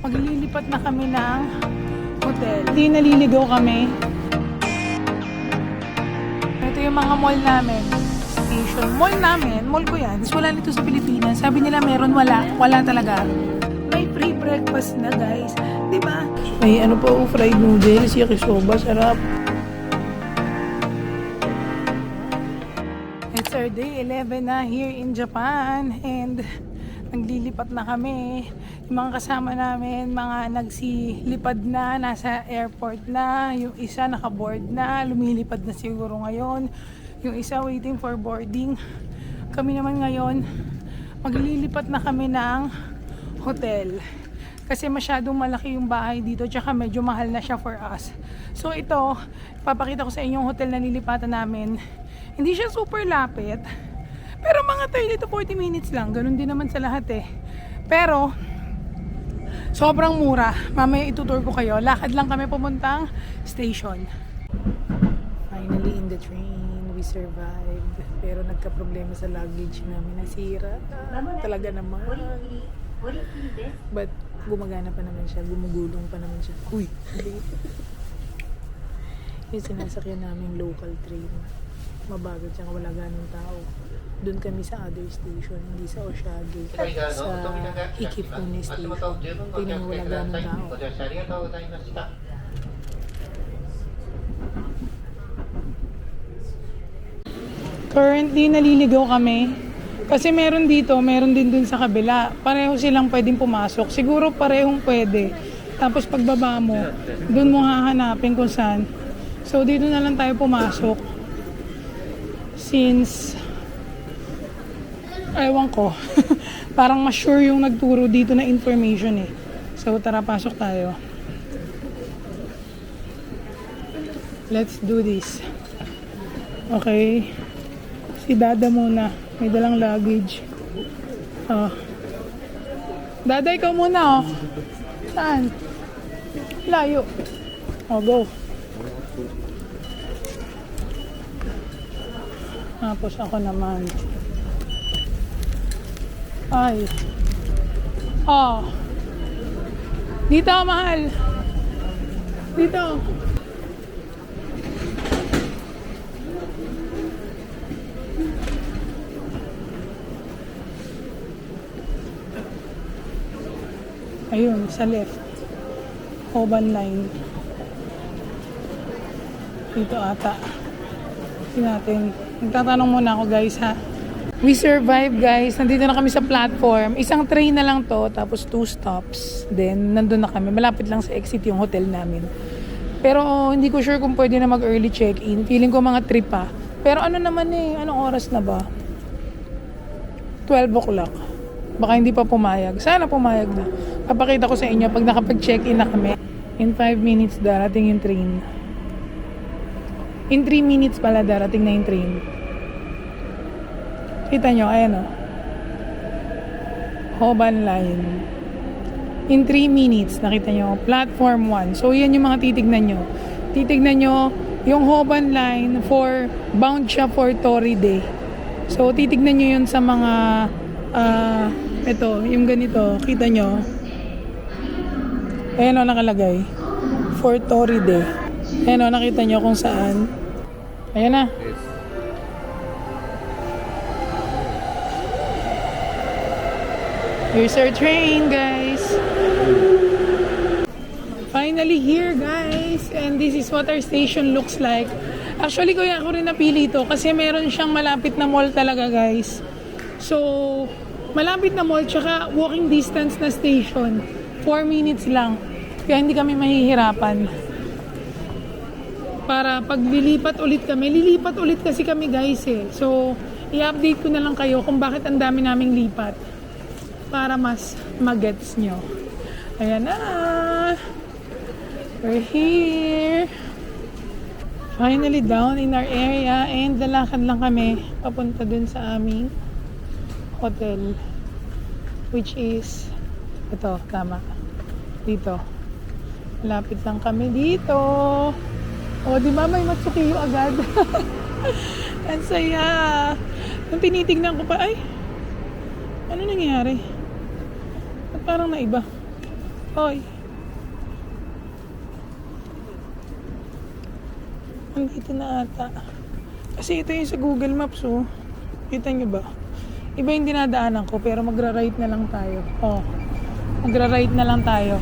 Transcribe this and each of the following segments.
Maglilipat na kami ng hotel. Hindi naliligaw kami. Ito yung mga mall namin. Station. Mall namin. Mall ko yan. Tapos wala nito sa Pilipinas. Sabi nila meron, wala. Wala talaga. May free breakfast na, guys. Diba? May ano pa, fried noodles, yakisoba, sarap. It's our day 11 na here in Japan. And naglilipat na kami. Yung mga kasama namin, mga nagsilipad na, nasa airport na. Yung isa nakaboard na, lumilipad na siguro ngayon. Yung isa waiting for boarding. Kami naman ngayon, maglilipat na kami ng hotel. Kasi masyadong malaki yung bahay dito, tsaka medyo mahal na siya for us. So ito, papakita ko sa inyo yung hotel na lilipatan namin. Hindi siya super lapit. Pero mga 30 to 40 minutes lang. Ganun din naman sa lahat eh. Pero, sobrang mura. Mamaya itutour ko kayo. Lakad lang kami papuntang station. Finally in the train, we survived. Pero nagka-problema sa luggage namin. Nasira. Talaga naman. But, gumagana pa naman siya. Gumugulong pa naman siya. Uy! Yung sinasakyan namin local train. Mabagal siya. Wala ganong tao. Doon kami sa other station, hindi sa Oshage, sa Hikifune station. Tingnan mo, wala ganong tao. Currently, naliligaw kami. Kasi meron dito, meron din dun sa kabila. Pareho silang pwedeng pumasok. Siguro parehong pwede. Tapos pagbaba mo, dun mo hahanapin kung saan. So, dito na lang tayo pumasok. Since ewan ko. Parang mas sure yung nagturo dito na information eh. So tara, pasok tayo. Let's do this. Okay. Si Dada muna. May dalang luggage. Dada, ikaw muna oh. Saan? Layo. Oh, go. Tapos ako naman. Ay. Oh. Dito, mahal. Dito. Ayun, sa left. Hoban line. Dito ata. Tingnan natin. Nagtatanong muna ako, guys, ha. We survived, guys. Nandito na kami sa platform. Isang train na lang to, tapos 2 stops. Then, nandun na kami. Malapit lang sa exit yung hotel namin. Pero, hindi ko sure kung pwede na mag-early check-in. Feeling ko mga trip pa. Pero ano naman eh, anong oras na ba? 12 o'clock. Baka hindi pa pumayag. Sana pumayag na. Papakita ko sa inyo pag nakapag-check-in na kami. In 5 minutes, darating yung train. In 3 minutes pala, darating na yung train. Kita nyo, ayan o. Hoban line. In 3 minutes, nakita nyo, platform 1. So, yan yung mga titignan nyo. Titignan nyo yung Hoban line for bound siya for Toride. So, titignan nyo yun sa mga, ito, yung ganito. Kita nyo. Ayan o, nakalagay. For Toride. Ayan o, nakita nyo kung saan. Ayan na. Here's our train, guys. Finally here, guys. And this is what our station looks like. Actually, kuya, ako rin napili ito kasi meron siyang malapit na mall talaga, guys. So, malapit na mall, tsaka walking distance na station. 4 minutes lang. Kaya hindi kami mahihirapan. Para pag lilipat ulit kami, lilipat ulit kasi kami, guys eh. So, i-update ko na lang kayo kung bakit ang dami naming lipat. Para mas magets nyo. Ayan na. We're here. Finally down in our area. And lalakad lang kami papunta dun sa aming hotel. Which is, ito, tama. Dito. Lapit lang kami dito. O, di ba may Matsukiyo agad? Ang saya. Nung tinitignan ko pa, ay, ano nangyayari? At parang naiba. Hoy. Andito na ata. Kasi ito yung sa Google Maps, oh. Kita nyo ba? Iba yung dinadaanan ko, pero magra-right na lang tayo. Oh. Magra-right na lang tayo.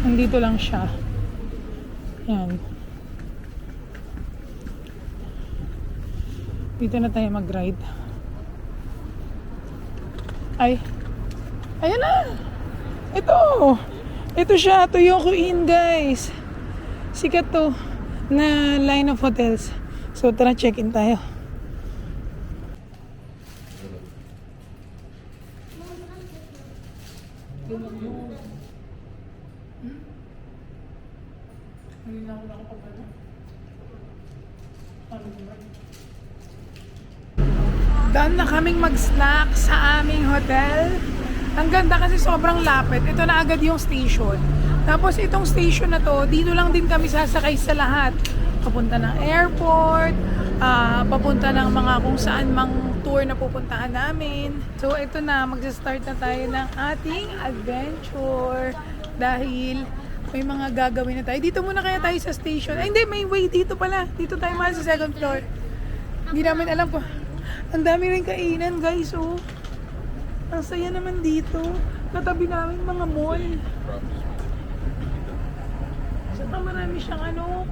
Nandito lang siya. Yan. Dito na tayo mag-ride. Ay. Ayan na! Ito! Ito siya. Toyoko Inn, guys. Sikat to na line of hotels. So, tara, check-in tayo. Daan na kaming mag-snack sa aming hotel. Ang ganda kasi sobrang lapit. Ito na agad yung station. Tapos itong station na to, dito lang din kami sasakay sa lahat. Papunta ng airport, papunta ng mga kung saan mang tour na pupuntahan namin. So ito na, magsa-start na tayo ng ating adventure. Dahil may mga gagawin na tayo. Dito muna kaya tayo sa station. Ay hindi, may way dito pala. Dito tayo mahal sa second floor. Hindi namin alam po. Ang dami rin kainan, guys, oh. Ang saya naman dito. Katabi namin mga mall. Saka marami siyang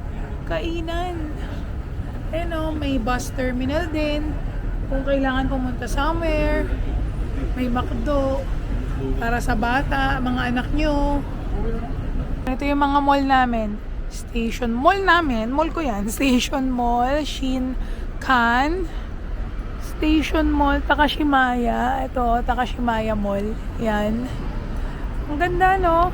kainan. Ayan, oh, may bus terminal din. Kung kailangan pumunta somewhere. May McDo. Para sa bata, mga anak nyo. Ito yung mga mall namin. Station Mall namin. Mall ko yan. Station Mall, Shinkan, Station Mall, Takashimaya. Ito, Takashimaya Mall. Yan. Ang ganda, no?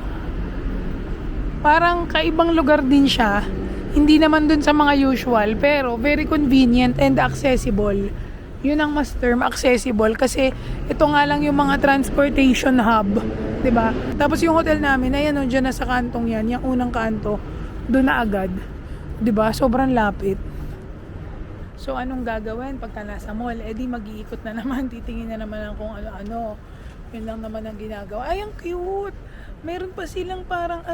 Parang kaibang lugar din siya. Hindi naman dun sa mga usual, pero very convenient and accessible. Yun ang mas term, accessible. Kasi ito nga lang yung mga transportation hub. 'Di ba? Tapos yung hotel namin, ayan o, dyan na sa kantong yan. Yung unang kanto, doon na agad. 'Di ba? Sobrang lapit. So, anong gagawin pagka nasa mall? Eh di mag-iikot na naman, titingin na naman kung ano-ano. Yun lang naman ang ginagawa. Ay, ang cute! Meron pa silang parang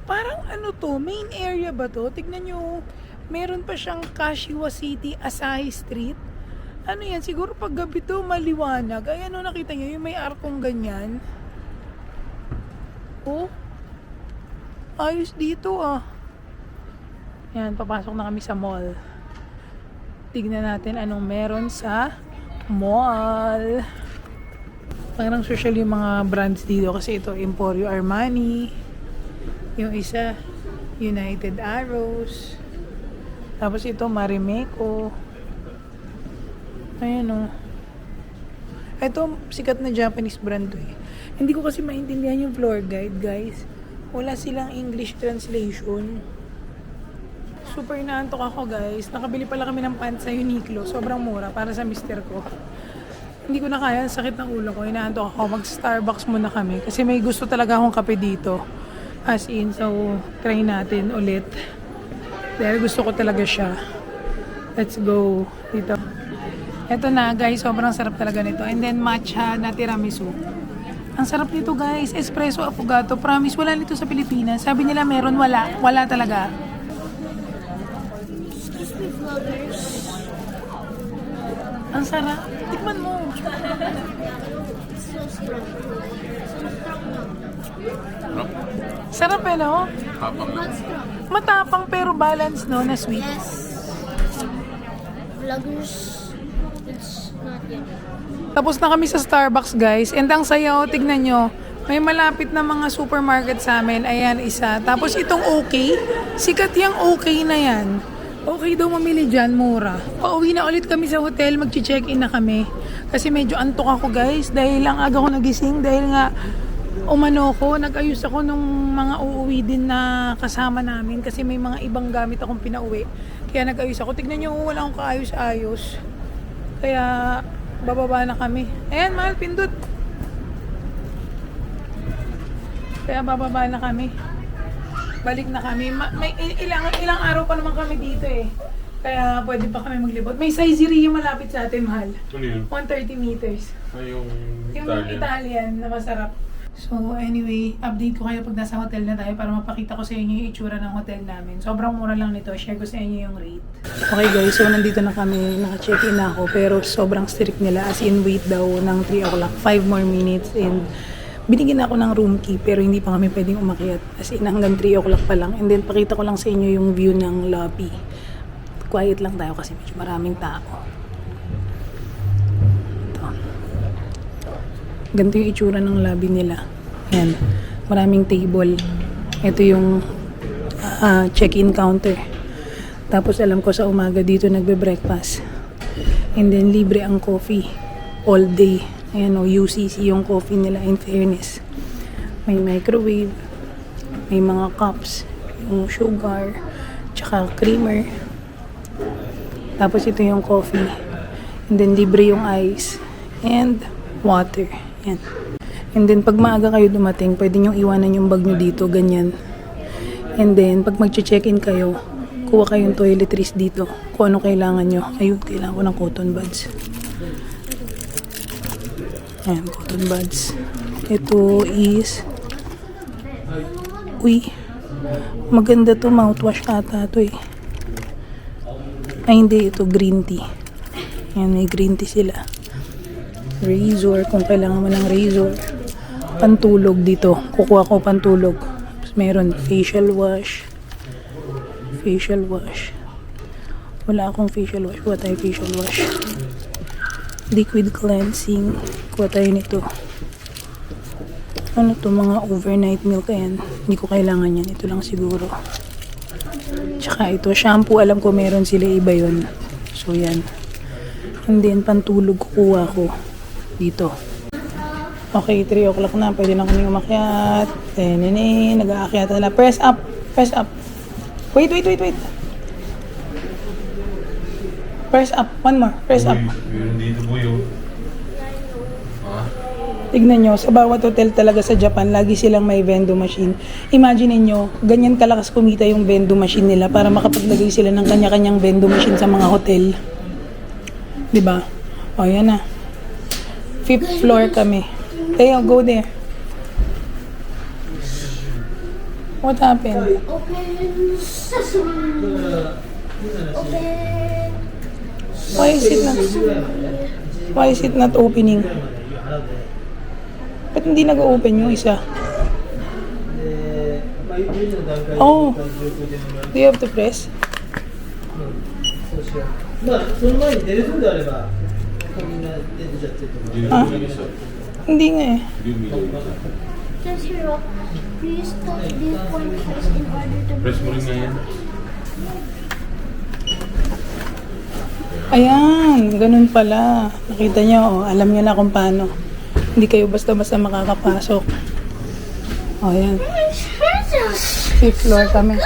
parang to, main area ba to? Tignan nyo, meron pa siyang Kashiwa City, Asahi Street. Ano yan? Siguro pag gabi to, maliwanag. Ay, nakita nyo, yung may arkong ganyan. Oh, ayos dito ah. Yan, papasok na kami sa mall. Tignan natin anong meron sa mall. Parang social yung mga brands dito kasi ito Emporio Armani. Yung isa United Arrows. Tapos ito Marimekko. Ayan o. Ito sikat na Japanese brand to eh. Hindi ko kasi maintindihan yung floor guide, guys. Wala silang English translation. Super inaantok ako, guys. Nakabili pala kami ng pants sa Uniqlo. Sobrang mura para sa mister ko. Hindi ko na kaya. Sakit ng ulo ko. Inaantok ako. Mag-Starbucks muna kami. Kasi may gusto talaga akong kape dito. As in. So, try natin ulit. Dahil gusto ko talaga siya. Let's go. Dito. Eto na, guys. Sobrang sarap talaga nito. And then, matcha na tiramisu. Ang sarap nito, guys. Espresso affogato. Promise, wala nito sa Pilipinas. Sabi nila meron, wala. Wala talaga. Ang sarap. Tikman mo. Sarap eh, no? Matapang pero balance, no? Na sweet. Yes. Vloggers, it's not yet. Tapos na kami sa Starbucks, guys. And ang sayo, tignan nyo. May malapit na mga supermarket sa amin. Ayan, isa. Tapos itong okay. Sikat yung okay na yan. Okay daw mamili dyan, mura. Pauwi na ulit kami sa hotel, mag-check-in na kami. Kasi medyo antok ako, guys. Dahil lang aga ko nagising. Dahil nga, nag-ayos ako nung mga uuwi din na kasama namin. Kasi may mga ibang gamit akong pinauwi. Kaya nag-ayos ako. Tignan nyo, wala akong kaayos-ayos. Kaya, bababa na kami. Ayan, mahal, pindot. Kaya bababa na kami. Balik na kami. May ilang araw pa naman kami dito eh. Kaya pwede pa kami maglibot. May Saizeriya malapit sa atin, mahal. Ano yun? 130 meters. Ay, yung Yung Italian. Italian na masarap. So anyway, update ko kayo pag nasa hotel na tayo para mapakita ko sa inyo yung itsura ng hotel namin. Sobrang mura lang nito. Share ko sa inyo yung rate. Okay guys, so nandito na kami. Naka-check-in na ako. Pero sobrang strict nila. As in, wait daw ng 3 o'clock. 5 more minutes. And binigyan ako ng room key. Pero hindi pa kami pwedeng umakyat. As in, hanggang 3 o'clock pa lang. And then, pakita ko lang sa inyo yung view ng lobby. Quiet lang tayo kasi medyo maraming tao. Ganito yung itsura ng lobby nila. Ayan. Maraming table. Ito yung check-in counter. Tapos alam ko sa umaga dito nagbe-breakfast. And then libre ang coffee. All day. Ayan o, UCC yung coffee nila in fairness. May microwave. May mga cups. Yung sugar. Tsaka creamer. Tapos ito yung coffee. And then libre yung ice. And water. Yan. And then, pag maaga kayo dumating, pwede nyo iwanan yung bag nyo dito, ganyan. And then, pag mag-check-in kayo, kuha kayong toiletries dito. Kung ano kailangan nyo. Ayun, kailangan ko ng cotton buds. Ayan, cotton buds. Ito is... Uy, maganda to, mouthwash ata to eh. Ay, hindi, ito green tea. Ayan, may green tea sila. Razor, kung kailangan mo ng razor. Pantulog dito. Kukuha ko pantulog. Tapos meron facial wash. Facial wash. Wala akong facial wash. Kuha tayo facial wash. Liquid cleansing. Kuha tayo nito. Ano to? Mga overnight milk. Ayan. Hindi ko kailangan yan. Ito lang siguro. Tsaka ito. Shampoo. Alam ko meron sila iba yun. So yan. And then pantulog kukuha ko. Dito. Okay, 3 o'clock na. Pwede na kami umakyat. Nag-aakyat na. Press up. Press up. Wait. Press up. One more. Press up. Dito po yun. Tignan nyo, sa bawat hotel talaga sa Japan, lagi silang may vending machine. Imagine niyo, ganyan kalakas kumita yung vending machine nila para makapaglagay sila ng kanya-kanyang vending machine sa mga hotel. Diba? O, yan na. 5th floor kami. Teo, go there. What happened? Open sesame. Open. Why is it not opening? Ba't hindi nag-open yung isa? Oh. Do you have to press? Ah? Hindi nga eh. Says here, please touch this point first in order to Press mo rin nga yan. Ayan, ganun pala. Nakita nyo, oh, alam nyo na kung paano. Hindi kayo basta-basta makakapasok. Oh, ayan. 5th floor kami.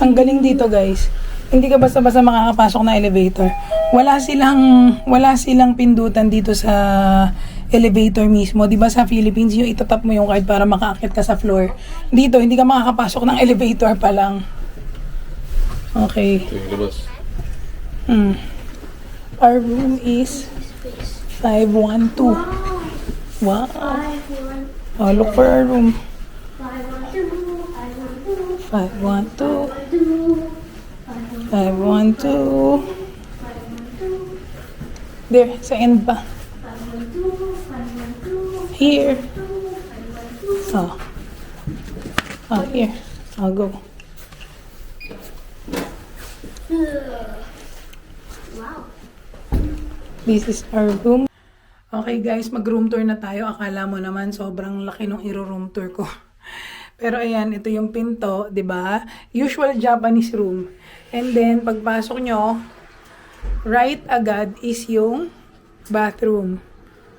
Ang galing dito, guys. Hindi ka basta-basta makakapasok na elevator. Wala silang pindutan dito sa elevator mismo. 'Di ba sa Philippines, yung itatap mo yung card para makaakyat ka sa floor. Dito, hindi ka makakapasok ng elevator pa lang. Okay. Our room is 512. Wow. Oh, look for our room. 512. 512. There, sa end pa. Here. Oh. Oh, here. I'll go. Wow. This is our room. Okay guys, mag-room tour na tayo. Akala mo naman sobrang laki nung iro-room tour ko. Pero ayan, ito yung pinto, 'di ba? Usual Japanese room. And then pagpasok nyo, right agad is yung bathroom.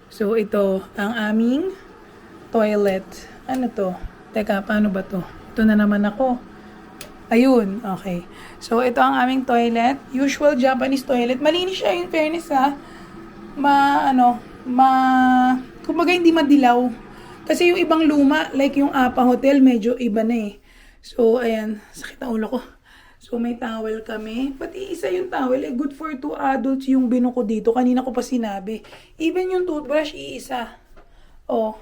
So ito ang aming toilet. Ano to? Teka, paano ba to? Ito na naman ako. Ayun, okay. So ito ang aming toilet. Usual Japanese toilet. Malinis siya, in fairness ha. Kumbaga hindi madilaw. Kasi yung ibang luma, like yung APA Hotel, medyo iba na eh. So, ayan, sakit ang ulo ko. So, may towel kami. Pati isa yung towel, eh, good for 2 adults yung binuko dito. Kanina ko pa sinabi. Even yung toothbrush, iisa. Oh.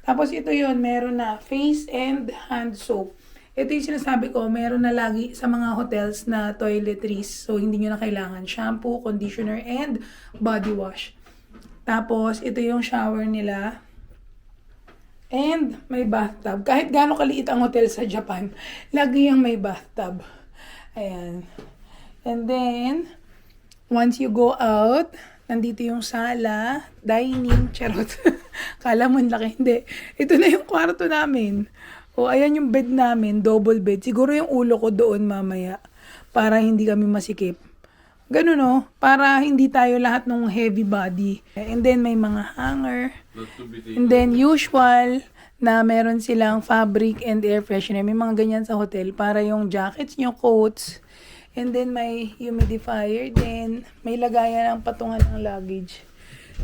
Tapos ito yun, meron na face and hand soap. Ito yung sinasabi ko, meron na lagi sa mga hotels na toiletries. So, hindi nyo na kailangan shampoo, conditioner, and body wash. Tapos, ito yung shower nila. And may bathtub. Kahit gaano kaliit ang hotel sa Japan, lagi yung may bathtub. Ayan. And then, once you go out, nandito yung sala, dining, charot. Kala mo laki. Hindi. Ito na yung kwarto namin. O, ayan yung bed namin, double bed. Siguro yung ulo ko doon mamaya para hindi kami masikip. Ganun no, para hindi tayo lahat ng heavy body. And then may mga hanger. And then usual na meron silang fabric and air freshener. May mga ganyan sa hotel para yung jackets nyo, coats. And then may humidifier din. May lagayan ng patungan ng luggage.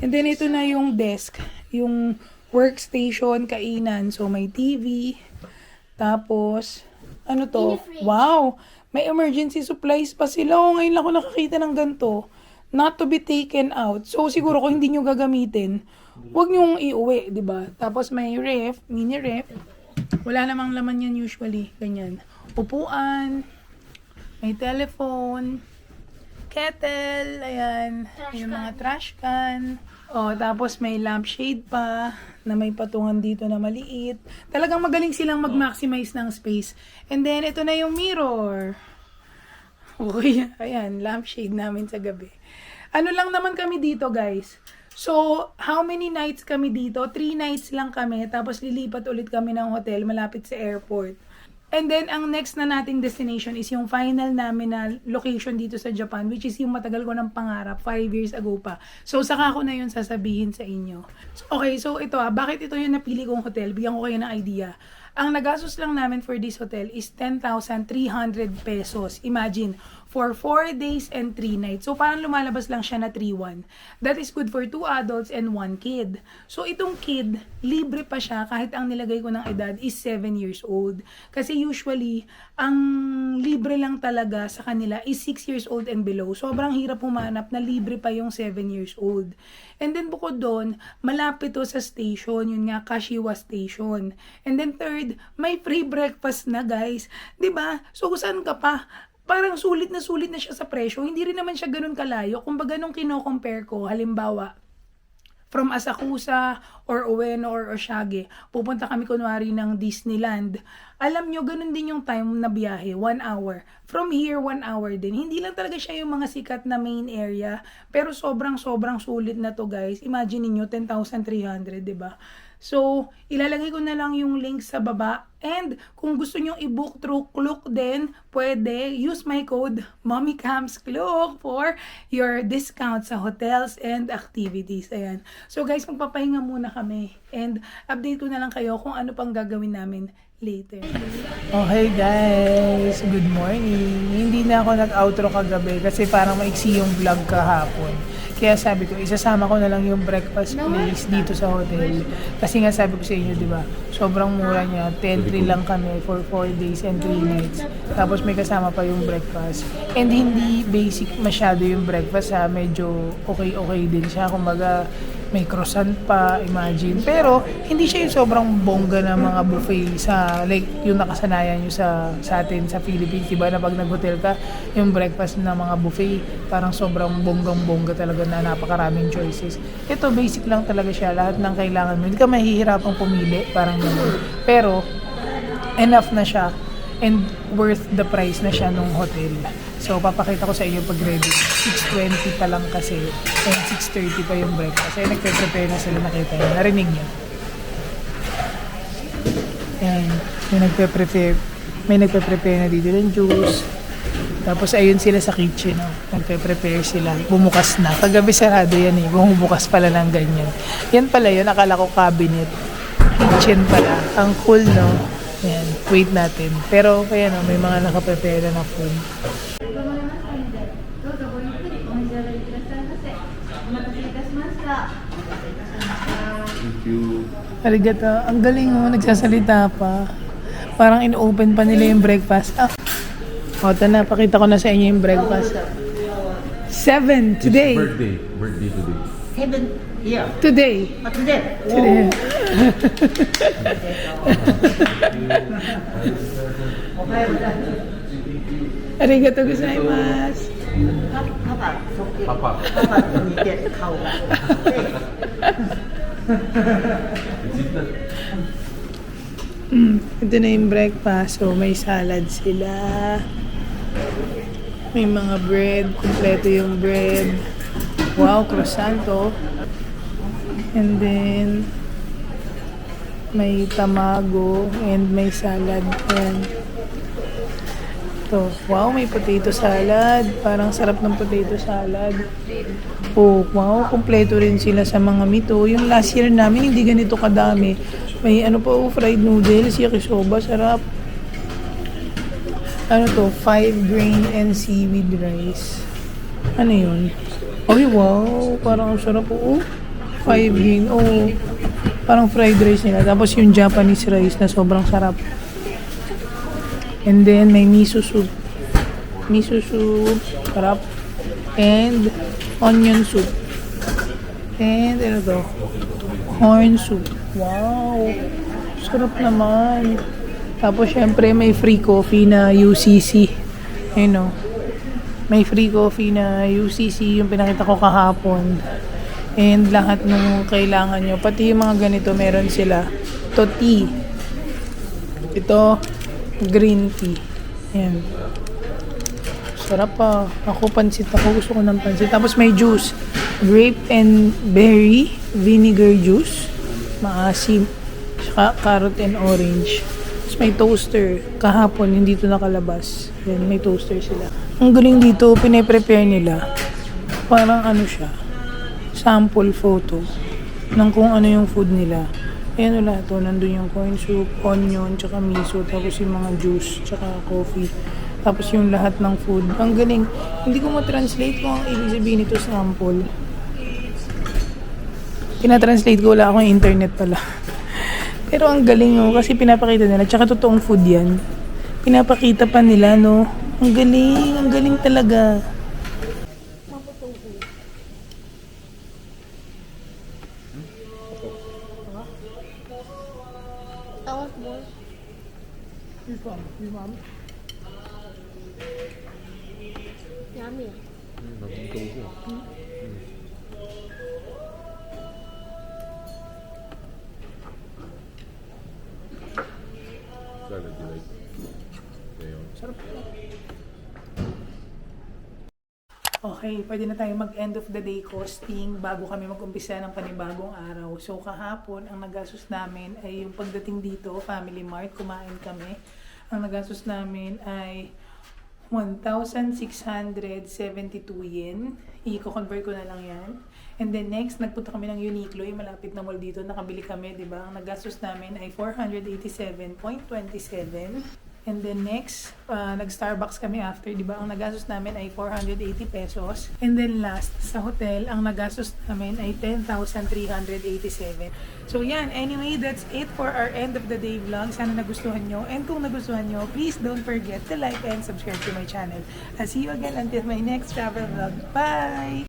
And then ito na yung desk. Yung workstation, kainan. So may TV. Tapos, ano to? Wow! May emergency supplies pa sila. O, ngayon lang ako nakakita ng ganito. Not to be taken out. So, siguro kung hindi nyo gagamitin, huwag nyo iuwi, di ba? Tapos may ref, mini ref. Wala namang laman yan usually. Ganyan. Upuan. May telephone. Kettle. Ayan. Yung mga trash can. Oh, tapos may lampshade pa na may patungan dito na maliit. Talagang magaling silang mag-maximize ng space. And then, ito na yung mirror. Okay, ayan, lampshade namin sa gabi. Ano lang naman kami dito, guys. So, how many nights kami dito? 3 nights lang kami. Tapos, lilipat ulit kami ng hotel malapit sa airport. And then, ang next na nating destination is yung final namin na location dito sa Japan, which is yung matagal ko ng pangarap, 5 years ago pa. So, saka ko na yun sasabihin sa inyo. Okay, so ito bakit ito yung napili kong hotel? Bigyan ko kayo ng idea. Ang nagastos lang namin for this hotel is 10,300 pesos. Imagine, for 4 days and 3 nights. So, parang lumalabas lang siya na 3-1. That is good for 2 adults and 1 kid. So, itong kid, libre pa siya kahit ang nilagay ko ng edad is 7 years old. Kasi usually, ang libre lang talaga sa kanila is 6 years old and below. Sobrang hirap humanap na libre pa yung 7 years old. And then, bukod doon, malapit to sa station, yun nga, Kashiwa Station. And then third, may free breakfast na, guys. 'Di ba? So, saan ka pa? Parang sulit na siya sa presyo. Hindi rin naman siya ganun kalayo. Kumbaga nung kino-compare ko, halimbawa, from Asakusa or Ueno or Oshage, pupunta kami kunwari ng Disneyland. Alam nyo, ganun din yung time na biyahe, 1 hour. From here, 1 hour din. Hindi lang talaga siya yung mga sikat na main area, pero sobrang sulit na to, guys. Imagine niyo 10,300, diba? So, ilalagay ko na lang yung link sa baba. And, kung gusto nyo i-book through Klook din, pwede. Use my code, MommyCamsKlook for your discount sa hotels and activities. Ayan. So, guys, magpapahinga muna kami. And, update ko na lang kayo kung ano pang gagawin namin later. Okay, guys. Good morning. Hindi na ako nag-outro kagabi kasi parang maiksi yung vlog kahapon. Kaya sabi ko, isasama ko na lang yung breakfast place dito sa hotel. Kasi nga sabi ko sa inyo, di ba, sobrang mura niya. 10-3 lang kami for 4 days and 3 nights. Tapos may kasama pa yung breakfast. And hindi basic masyado yung breakfast ha. Medyo okay din siya. Kumbaga, may croissant pa, imagine. Pero, hindi siya yung sobrang bongga na mga buffet sa, like, yung nakasanayan nyo sa atin sa Philippines. Diba na pag nag-hotel ka, yung breakfast na mga buffet, parang sobrang bonggang-bongga talaga na napakaraming choices. Ito, basic lang talaga siya. Lahat ng kailangan mo. Hindi ka mahihirapang pumili, parang gano'n. Pero, enough na siya and worth the price na siya nung hotel. So, papakita ko sa inyo pag ready. 6:20 pa lang kasi. And 6:30 pa yung breakfast. Kaya nagpe-prepare na sila, nakita nyo. Narinig nyo. Ayan. May nagpe-prepare na dito ng juice. Tapos, ayun sila sa kitchen. Oh. Nagpe-prepare sila. Bumukas na. Kagabi sarado yan eh. Bumubukas pala ng ganyan. Yan pala yun. Akala ko cabinet. Kitchen pala. Ang cool, no? Ayan. Wait natin. Pero, kaya no, may mga nakaprepare na food. Thank you. Arigato. Ang galing mo, nagsasalita pa. Parang in-open pa nila yung breakfast. O, ito na, pakita ko na sa inyo yung breakfast. 7 today. Birthday today. 7 here. Today. But today. Today. Arigato gozaimasu. Papa. Ito na yung breakfast. So, may salad sila. May mga bread. Kompleto yung bread. Wow, croissant to. And then, may tamago and may salad. Ayan. Ito. Wow, may potato salad. Parang sarap ng potato salad. Oh, wow, kompleto rin sila sa mga mito. Yung last year namin, hindi ganito kadami. May ano pa, fried noodles, yakisoba, sarap. Ano to, 5 grain and seaweed rice. Ano yun? Ay, wow, parang ang sarap po. 5 grain, parang fried rice nila. Tapos yung Japanese rice na sobrang sarap. And then may miso soup. Miso soup, sarap. And onion soup. And ano to? Corn soup. Wow! Sarap naman. Tapos syempre may free coffee na UCC. Ayun o. May free coffee na UCC yung pinakita ko kahapon. And lahat ng kailangan nyo. Pati yung mga ganito meron sila. Ito tea. Ito green tea. Ayan. Sarap pa. Ako pansit ako. Gusto ko ng pansit. Tapos may juice. Grape and berry vinegar juice. Maasim. Saka carrot and orange. Tapos may toaster. Kahapon, hindi ito nakalabas. Then may toaster sila. Ang galing dito, pine-prepare nila. Parang ano siya. Sample photo ng kung ano yung food nila. Ayan wala to. Nandun yung corn soup, onion, tsaka miso. Tapos yung mga juice, tsaka coffee. Tapos yung lahat ng food. Ang galing. Hindi ko ma-translate kung ang ibig sabihin nito sample. Pinatranslate ko, wala akong internet pala. Pero ang galing no, kasi pinapakita nila. Tsaka totoong food yan. Pinapakita pa nila no. Ang galing talaga. I want more. Your mom? Yummy. Salad, you like? Sarap. Okay, pwede na tayo mag-end of the day costing bago kami mag-umpisa ng panibagong araw. So kahapon, ang nagastos namin ay yung pagdating dito, Family Mart, kumain kami. Ang nagastos namin ay 1,672 yen. I-convert ko na lang yan. And then next, nagpunta kami ng Uniqlo, yung malapit na mall dito. Nakabili kami, di ba? Ang nagastos namin ay 487.27. And then next, nag-Starbucks kami after, di ba? Ang nagastos namin ay 480 pesos. And then last, sa hotel, ang nagastos namin ay 10,387. So yan, anyway, that's it for our end of the day vlog. Sana nagustuhan nyo. And kung nagustuhan nyo, please don't forget to like and subscribe to my channel. I'll see you again until my next travel vlog. Bye!